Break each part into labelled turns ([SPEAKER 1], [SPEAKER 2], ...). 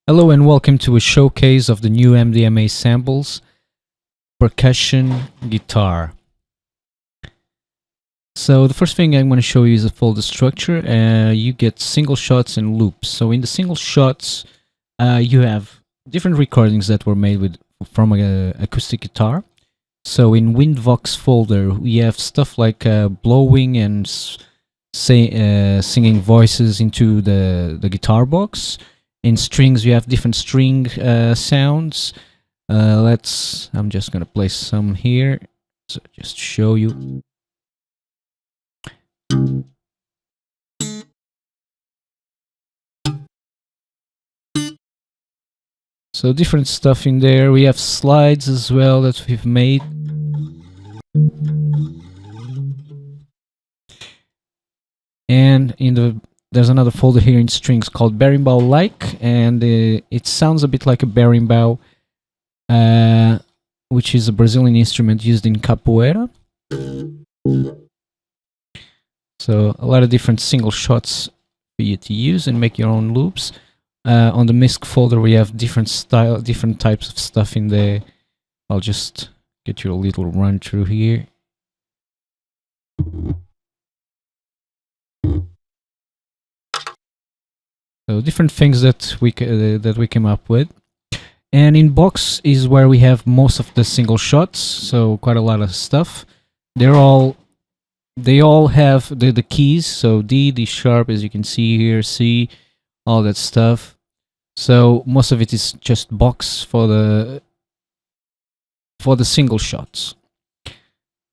[SPEAKER 1] Hello and welcome to a showcase of the new MDMA samples, Percussion guitar. So the first thing I'm going to show you is a folder structure. You get single shots and loops. So in the single shots, you have different recordings that were made from an acoustic guitar. So in Windvox folder, we have stuff like blowing and singing voices into the guitar box. In strings, you have different string sounds. I'm just gonna play some here, so just to show you. So different stuff in there. We have slides as well that we've made. And there's another folder here in strings called berimbau, and it sounds a bit like a berimbau, which is a Brazilian instrument used in capoeira. So a lot of different single shots for you to use and make your own loops. On the MISC folder, we have different types of stuff in there. I'll just get you a little run through here. So different things that we came up with, and in box is where we have most of the single shots. So quite a lot of stuff. They all have the keys. So D, D sharp, as you can see here, C, all that stuff. So most of it is just box for the single shots.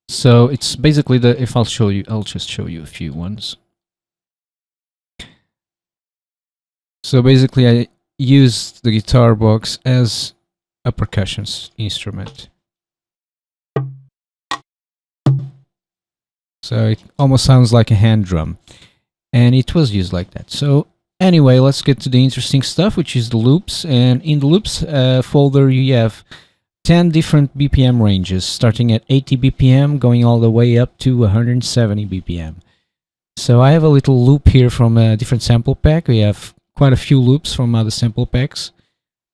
[SPEAKER 1] So it's basically I'll just show you a few ones. So basically I used the guitar box as a percussion instrument. So it almost sounds like a hand drum, and it was used like that. So anyway, let's get to the interesting stuff, which is the loops. And in the loops folder, you have 10 different BPM ranges, starting at 80 BPM, going all the way up to 170 BPM. So I have a little loop here from a different sample pack. We have quite a few loops from other sample packs,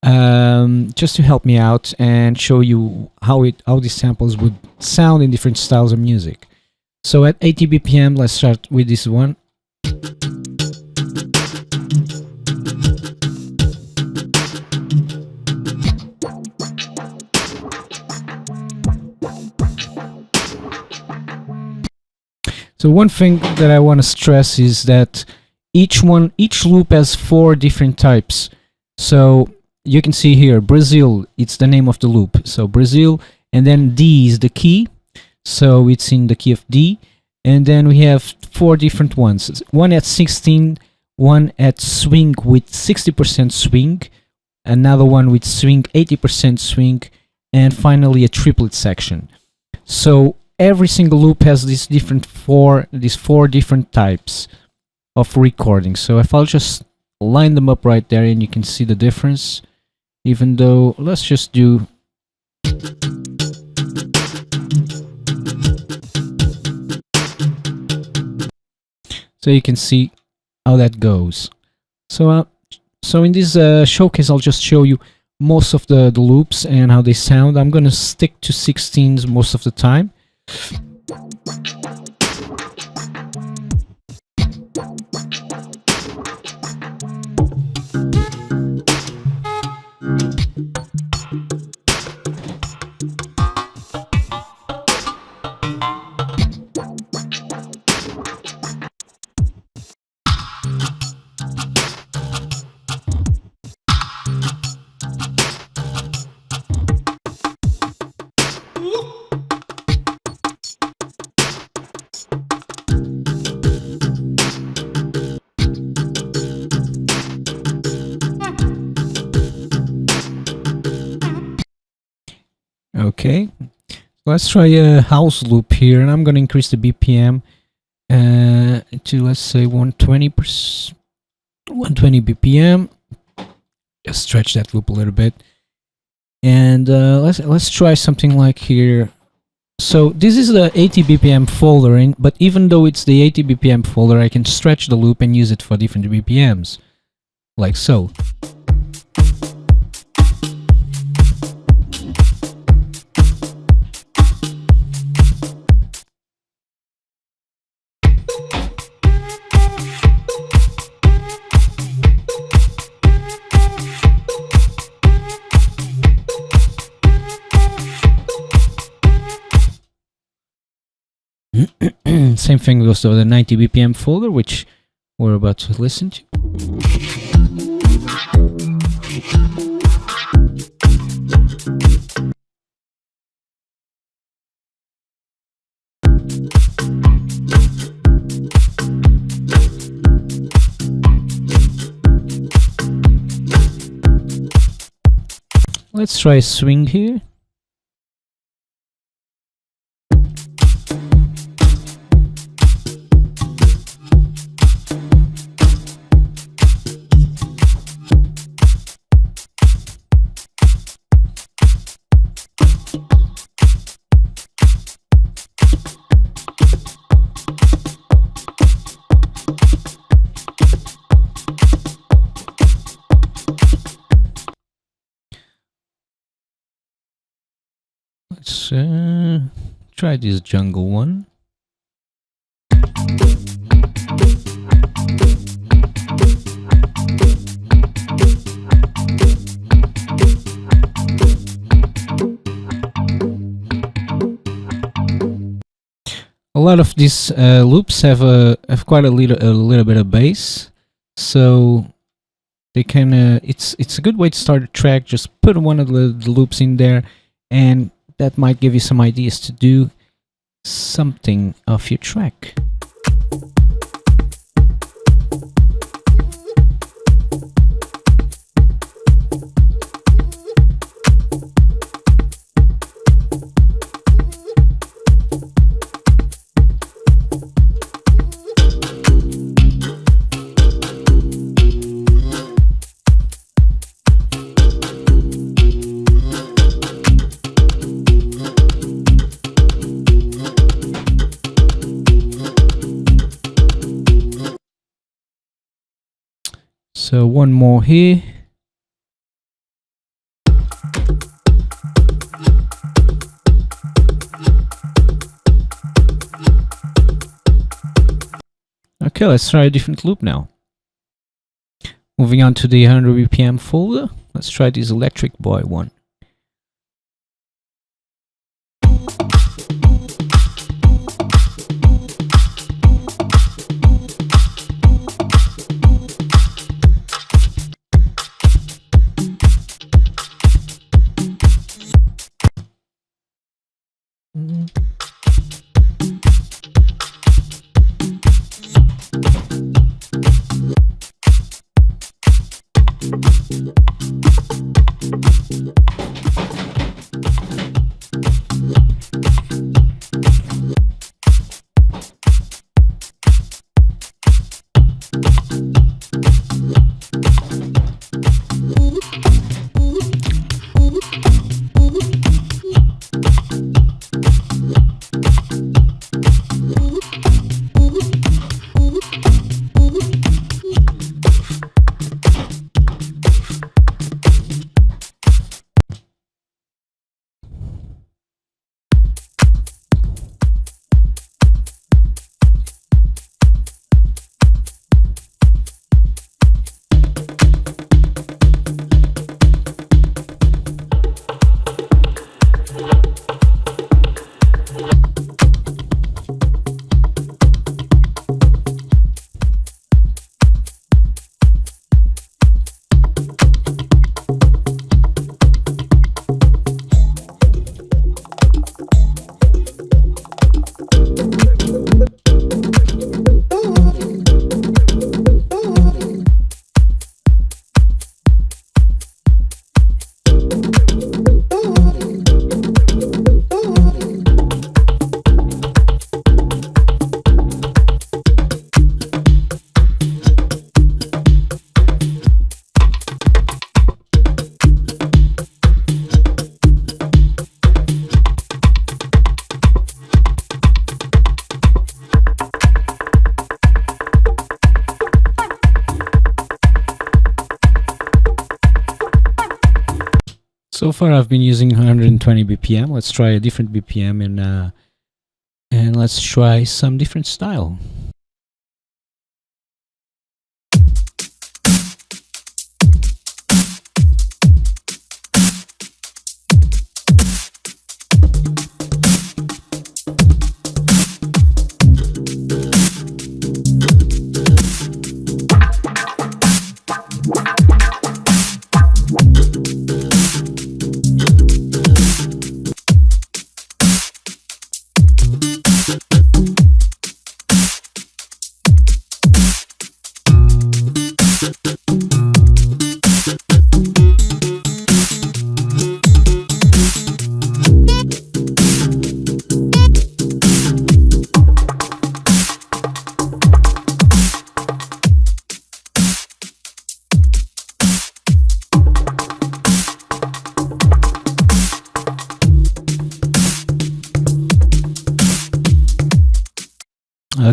[SPEAKER 1] just to help me out and show you how these samples would sound in different styles of music. So at 80 BPM, let's start with this one. So one thing that I want to stress is that each loop has 4 different types. So you can see here, Brazil, it's the name of the loop. So Brazil, and then D is the key. So it's in the key of D. And then we have 4 different ones. One at 16, one at swing with 60% swing, another one with swing 80% swing, and finally a triplet section. So every single loop has these 4 different types of recording. So if I'll just line them up right there, and you can see the difference, even though let's just do so you can see how that goes. So in this showcase, I'll just show you most of the loops and how they sound. I'm gonna stick to 16s most of the time. Okay, let's try a house loop here, and I'm going to increase the BPM to, let's say, 120 BPM. Just stretch that loop a little bit, and let's try something like here. So this is the 80 BPM folder, but even though it's the 80 BPM folder, I can stretch the loop and use it for different BPMs, like so. Same thing goes to the 90 BPM folder, which we're about to listen to. Let's try a swing here. Let's try this jungle one. A lot of these loops have quite a little bit of bass, so they can. It's a good way to start a track. Just put one of the loops in there, and that might give you some ideas to do something of your track. So one more here. Okay, let's try a different loop now. Moving on to the 100 BPM folder, let's try this Electric Boy one. So far I've been using 120 BPM. Let's try a different BPM and let's try some different style.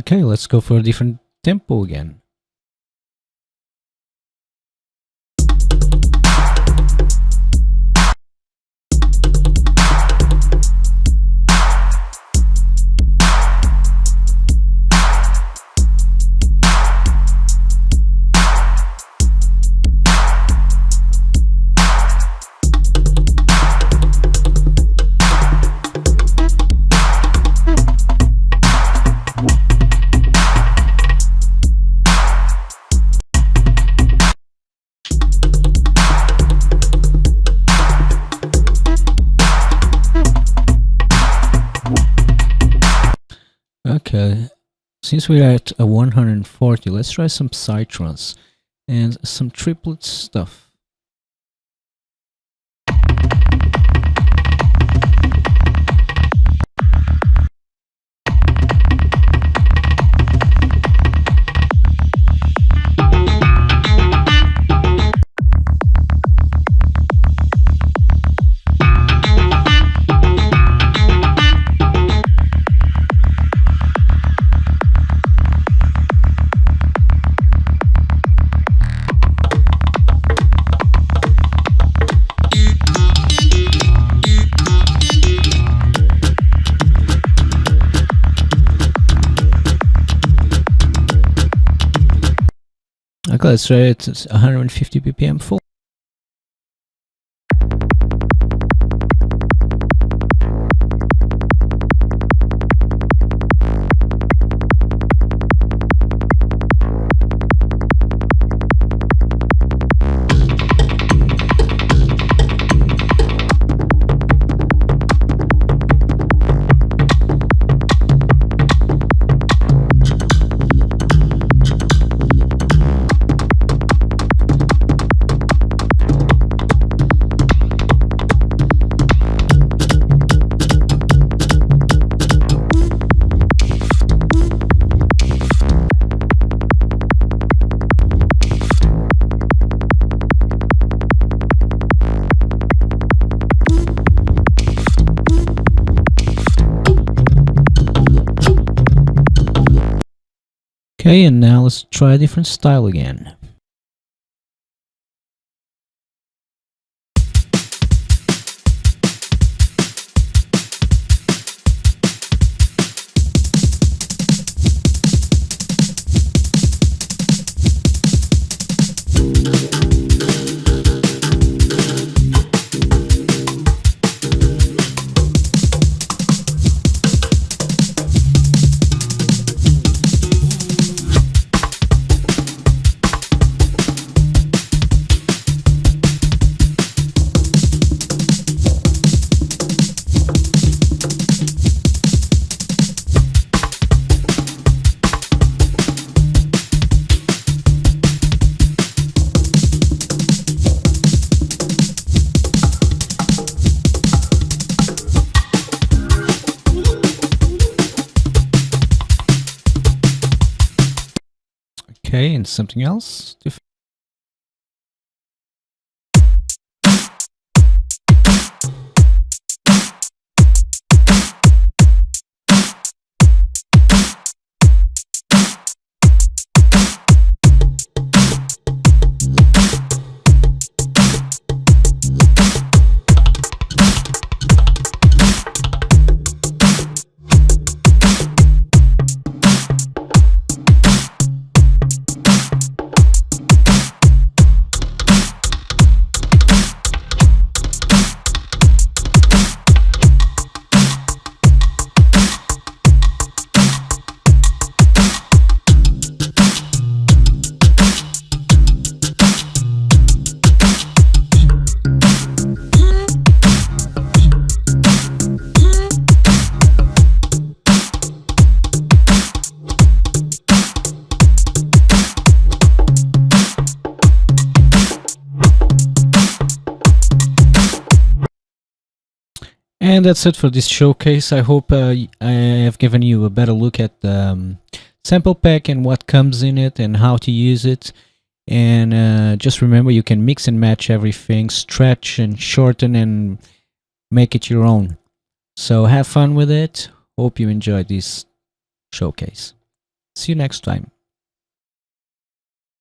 [SPEAKER 1] Okay, let's go for a different tempo again. Okay, since we're at a 140, let's try some psytrance and some triplet stuff. Okay, let's try it at 150 BPM full. Okay, and now let's try a different style again. Okay, and something else. And that's it for this showcase. I hope I have given you a better look at the sample pack and what comes in it and how to use it. And just remember, you can mix and match everything, stretch and shorten and make it your own. So have fun with it. Hope you enjoyed this showcase. See you next time.